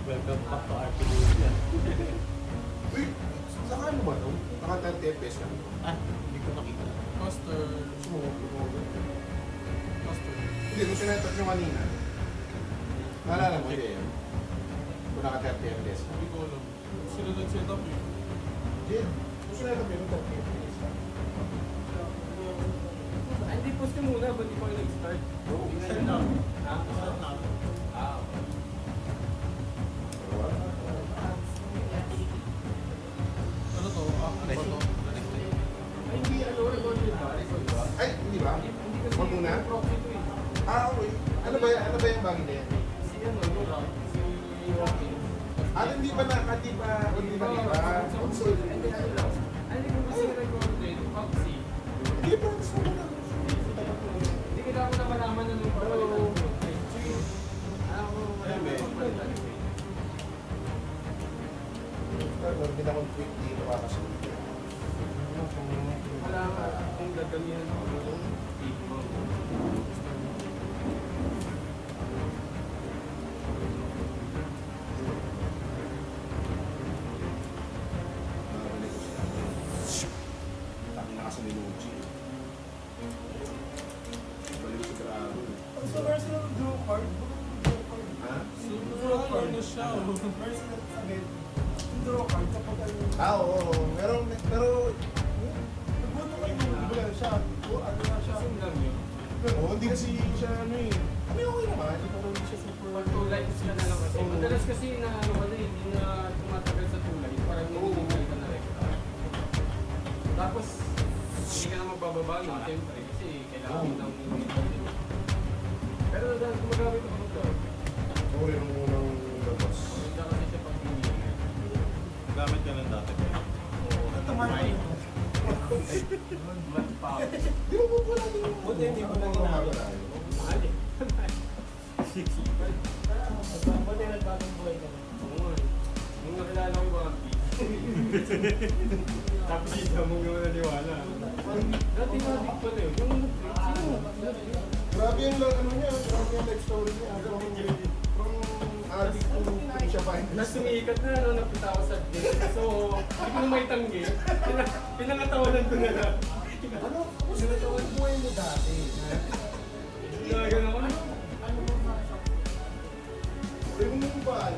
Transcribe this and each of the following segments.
Welcome back to Artilusia. Uy, saka ano ba ito? Naka 30 FPS ka. Ah, hindi ko nakita. Master. Master. Hindi, kung sinetat nyo kanina. Naalala mo, hindi yan. Kung naka 30 FPS ka. Hindi ko alam. Sila nag-set up eh. Hindi. Kung sinetat nyo, 30 FPS ka. Hindi, post ka muna. Ba't di pa kayo nag-start? Oo, Start na. Start na. Ano to? Ah, ano ba to? Ay, hindi, ano, recorded ba? Record ba? Ay, hindi ba? Hindi kasi Wag muna? proxy to eh. Okay. Ano ba yung bagay na yan? Si ano, Nora, si Joaquin. Hindi pa na, hindi pa. Hindi ko kasi recorded, proxy. Hindi pa, gusto mo na. Hindi kailangan ko na malaman na nung papalitan ko. Sige. Alam ko, Ayun, be. papalitan ko. Hindi na akong quick dito kasi. Wala nga kung gagamihan ko ng tape mo. Taki na kasi ni Luigi. Balik sa grabe. Ang sa version ng draw card, Ha? Super ano siya oh. version ng sabi, yung draw card, kapag ano, Oo. Pero, nagbuto kayo ng wala siya, o ano na siya. Kasi lang yun. hindi kasi siya ano eh. Ano yung okay naman? Hindi pa rin siya super. Pag 2 lights ka na lang kasi. Madalas kasi na ano ka na eh, hindi na tumatagal sa 2 lights. Parang nililingal ka na rin. Tapos, hindi ka na magbababa no, siyempre. Kasi kailangan mo ng minute. Pero dahil gumagamit ako nito, Sorry nung unang labas. maganda kasi siya pag hinihingal. Gamit ka lang dati. Tumayo. Mas power. Di ba po pala din? Buti hindi mo na ginagawa. Mahal eh. Buti nagbagong buhay ka na. Oo nga eh. Nung nakilala ko yung mga tapos isa mo yung naniwala. Dati na adik pala yun. Yung sino? Grabe yung ano niya. Grabe yung life story niya. From addict to siya pa. Tapos sumikat na, no, napunta ako sa date. So, hindi ko na may tanggi. Pinangatawanan ko na lang. Ano? Gusto yung buhay mo dati? Gagano ako. Ano mo na siya? Removal.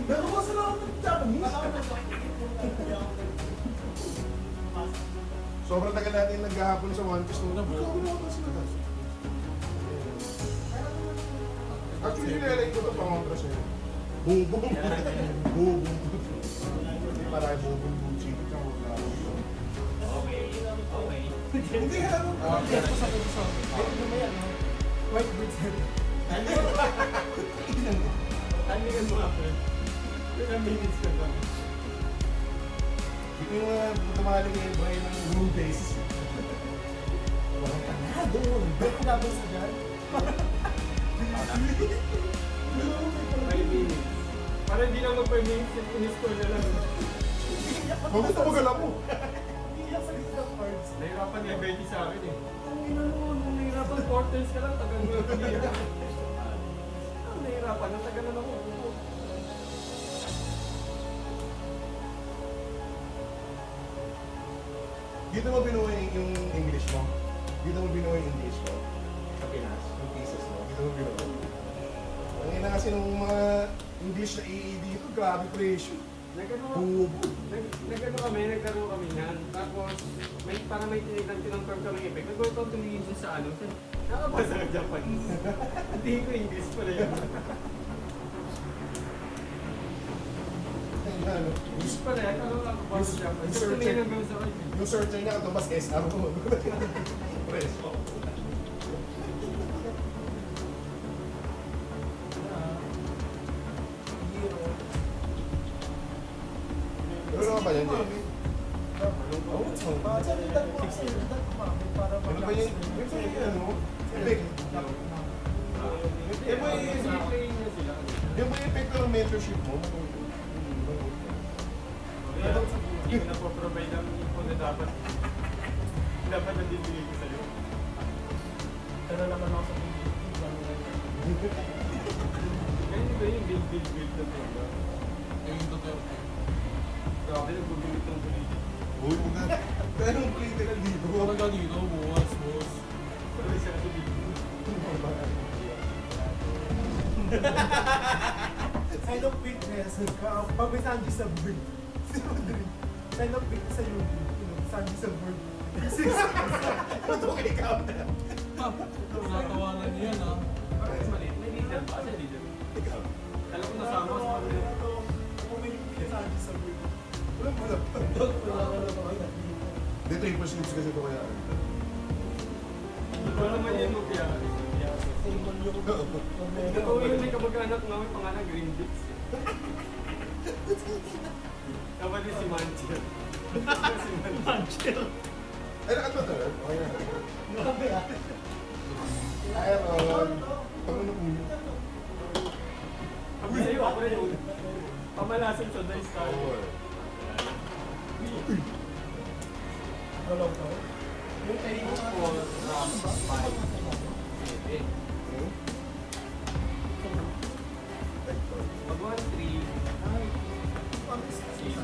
Nagkakasa lang ako ng Japanese. Sobrang tagal natin naghahapon sa One Piece nung Actually, nilalik ko ito pangontra sa'yo. Bubong. Bubong. Hindi para kay Bubong Gucci. Hindi ka lang. White Brits head. Tanigan mo ako. Ilang minutes ka ba? Hindi ko tumaling yung brain ng rule base. Walang panado. Ba't laban sa dyan? 5 minutes. Para hindi lang mag-5 minutes, in-score na lang. Magusto mo gala mo. Iiyak sa gitna ng cards. Nahirapan ni Betty sa akin eh. Ang ina mo, nung Nahirapan quarters ka lang, tagal mo lang piniyak. Nahirapan, ang tagal na ako. Dito mo binuhay yung English mo. Dito mo binuhay yung English mo. Sa Pinas, yung pieces mo. Dito mo binuhay. Ang ina kasi nung mga English na EE dito, grabe presyo. Bubo. Nagkaroon kami niyan. Tapos, para may tinang-confirm kami effect. Nag-work out tumingin siya sa ano. Nakabasa ng Japanese. Hindi ko English pala yun. ano. Gusto pala yan, ano lang ba siya? Yung Gusto searcher. tingin hanggang sa kanya. Yung searcher niya, ito mas SR mo. Preso. Pero ano ba yan, Jenny? Oo, so. Ano ba yung, ano? Effect. Eh, boy, siniplaying niya sila. Yung ba yung effect ng mentorship mo? Hindi ko na po-provide ang info na dapat nandibigay ko sa'yo. Pero naman ako sa Ganyan ba yung build na to? Yung Duterte. Grabe, nagbubulit ng bulit. Uy, mga. Pero ang critical dito. Talaga dito, buwas, boss. Pero siya kasi dito. Sign of weakness. Pag may Sanji sa bird. Sign of weakness sa YouTube. Sanji sa bird. Ito ikaw na. Natawanan niya yan, ha? Bakit maliit? May leader ba? Siya leader. Ikaw. Alam ko nasama sa mga Kung may Sanji sa bird. Wala pala. Hindi, triple sleeves kasi ito kaya. Ito naman yun mo kaya. Ito yung may kamag-anak nga may pangalan Green Dicks. Kapatid si Manchel. Si Manchel. Ay, nakatwa to. Okay na. Ay, Ron. Pangulo mo. Kami sa'yo, ako rin yun. Pamalasin sa Dice Star. Wala ko. Yung tayo mo. 4, Ram, 5, 7. Pag 1, 3, 6.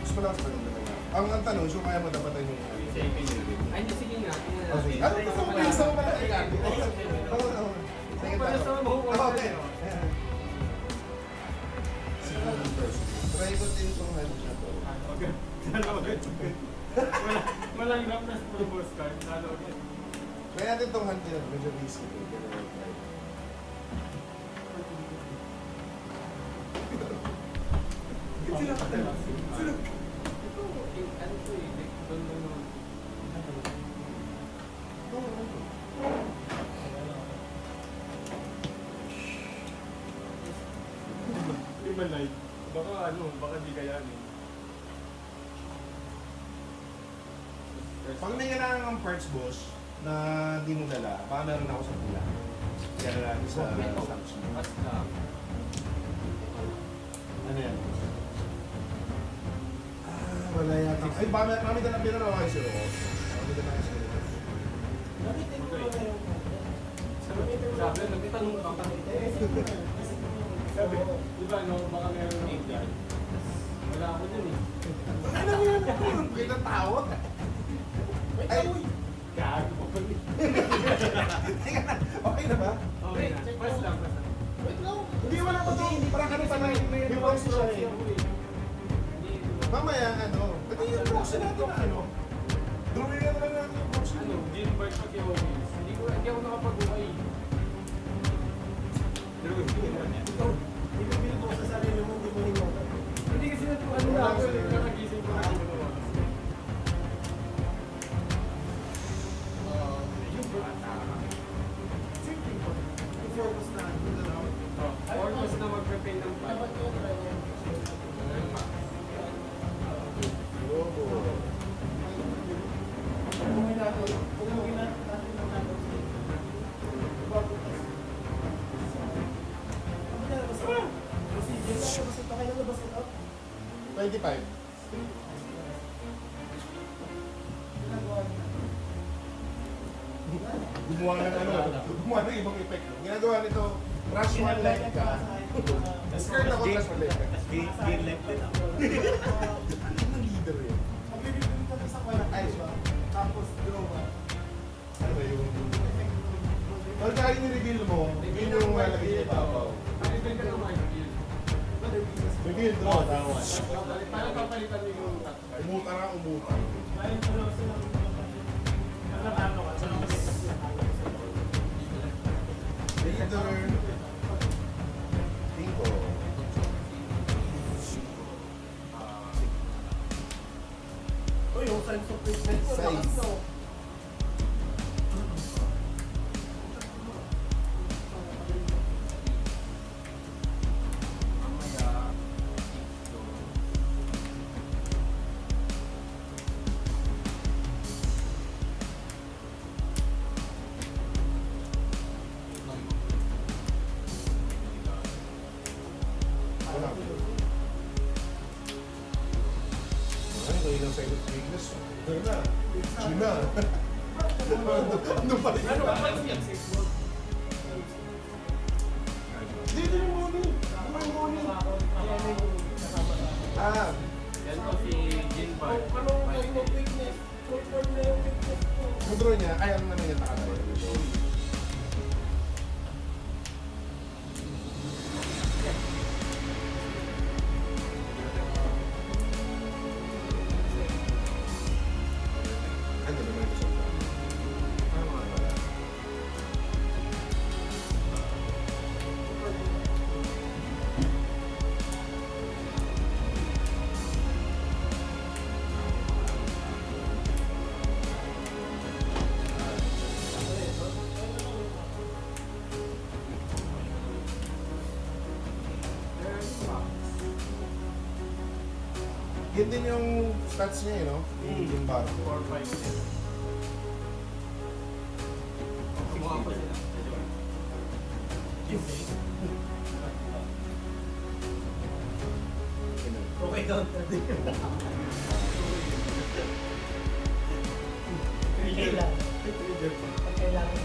Mas malakas pa rin talaga. Ang tanong, so kaya mo dapat yung... Ay, hindi, sige nga. tingnan natin. Okay. Ano ito mo yung sama pala kaya? Sige, Para sa tanong. mahuwa Okay. sa'yo. Siguro first. Try ko din itong hand na to. Okay. Walang rap na propose card. Lalo ulit. Try natin itong hand na medyo risky. Pero try. Sino ka talaga? Sino? Ito, ano to eh. Doon naman. Hindi man live. Baka ano, baka di kaya ano. Pag may kailangan ng parts, boss, na di mo dala, baka meron ako sa pula. Kaya natin sa Samsung. Basta. Ano yan? Ah, wala yata. Ay, mami dalang pera na kayo sir. Mami dalang kayo sir. Namitin ko na yung Sabi, nagtanong ka pa. Sabi, di ba no, baka meron ng guard. Wala ako dun eh. Ano mo yan? Kita tao. Ay, Gago pa pala. teka na. Okay na ba? Okay na. Press lang, press lang. Wait lang. Hindi, wala pa to. Parang kami pa na may proxy siya eh. Mamaya, ano, pati yung proxy natin na ano. Drawing na lang natin yung proxy. Ano, Gilbert pati Owens. Hindi ako nakapag-uway. ibibili mo sa sarili mo, hindi mo iniwanan. Hindi kasi ano na ako, nakagising ko na ako. I-focus na. Almost na mag-prepare ng plan. Dapat yun, try mo. Pagpungin natin, pagpungin natin ang natin. Ano na labas ito? Kasi dyan na labas ito. Kailan labas ito? 25. Ginagawa niya. Gumawa ng ano, gumawa ng ibang effect. Ginagawa nito, rush one light ka. Skirt ako, rush one light ka. Gain left din ako. Ang leader yun. Magbibigay ka sa wala. Ayos ba? Tapos draw ka. Ano ba yung... Pag kaya ni-reveal mo, yun yung lalagay sa ibabaw. Pag-ibig ka ng Michael. Reveal, draw. Parang papalitan mo yung tatlo. Umuta na, umuta. Ayun pa lang sila. Natalo ka. Victor. Bingo. Oh, yung sense of fitness ko, Size. lakas daw. Mamaya, Wala. Ano kayo ng side of weakness? Ito na. Gina. Ano pa rin? Ano ka pala yung sexual? Dito yung money. Ano yung money? Ah, yan to si Jin Bar. Anong type of fitness? Short form na yung fitness ko. control niya. Ay, ano naman yung takatay. Ano naman ito sa Yun din yung stats niya, no? Yung bar. 4-5 din. Kumuha pa sila. Okay, counter din. Kailangan. Kailangan.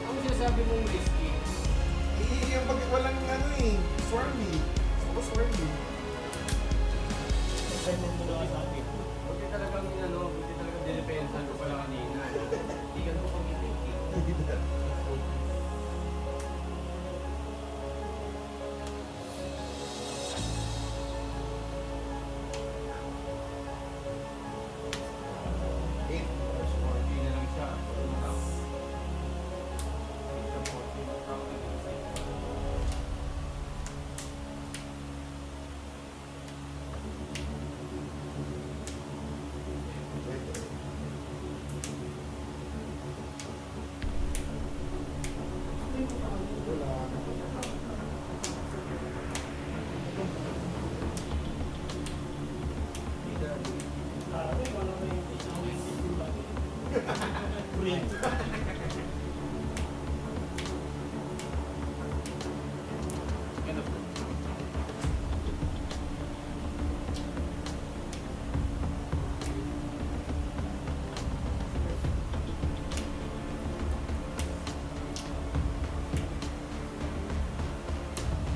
Ang sinasabi mong risky, Yung pag walang ano eh, swarmy. Ako swarmy. buti talagang buti talagang dinepensan ko pala kanina. Hindi ka naman pag-ibig. Eight. Hindi na lang siya.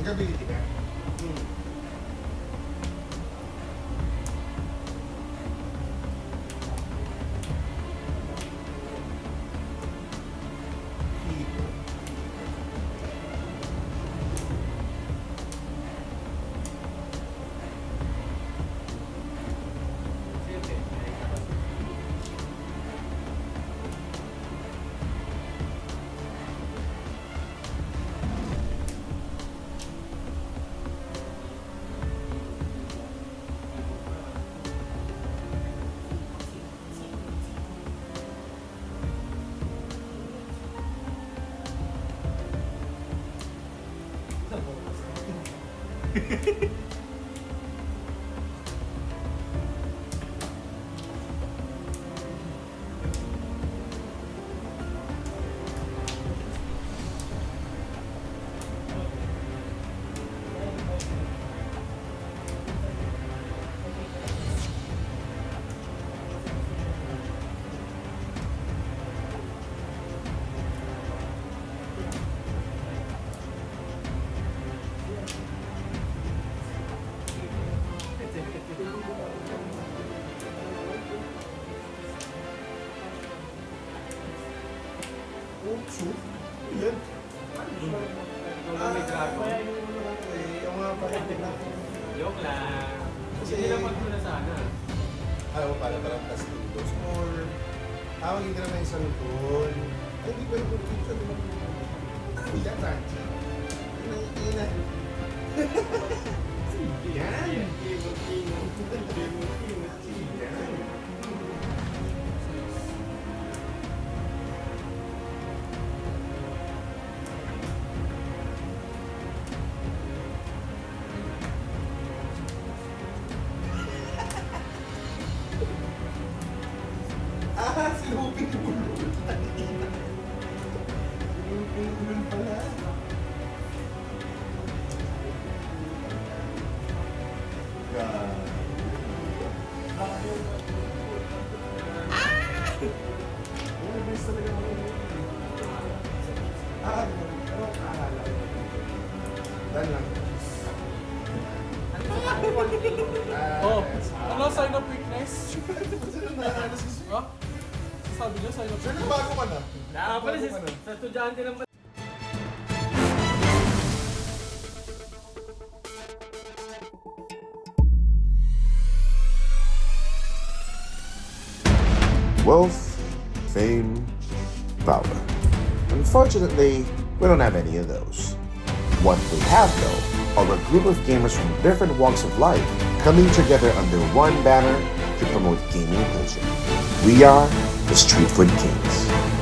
Nag-ability ka? Oh, shoot. Yan. Ikaw lang may dragon. Eh, yung mga pala. Joke lang. Kasi- Kasi nilapag mo na sana. Ayaw parang plus 2 dos or tawagin ka naman yung salutol. Ay, hindi ko yung picture naman. Ano yan, Sanchi? Ina. Yan. Yan. Ah, si Ruby Bulol. Si Ruby Bulol pala. Mabilis talaga ako. Pero akala ko. Dan lang. Oh, ano sign of weakness? Sino na-analyze kasi? Ha? Sabi niya sign of Sino weakness. bago ka na? Pala Bago ka na. sa estudyante ng Wealth, fame, power. Unfortunately, we don't have any of those. What we have, though, are a group of gamers from different walks of life coming together under one banner to promote gaming culture. We are the Street Food Kings.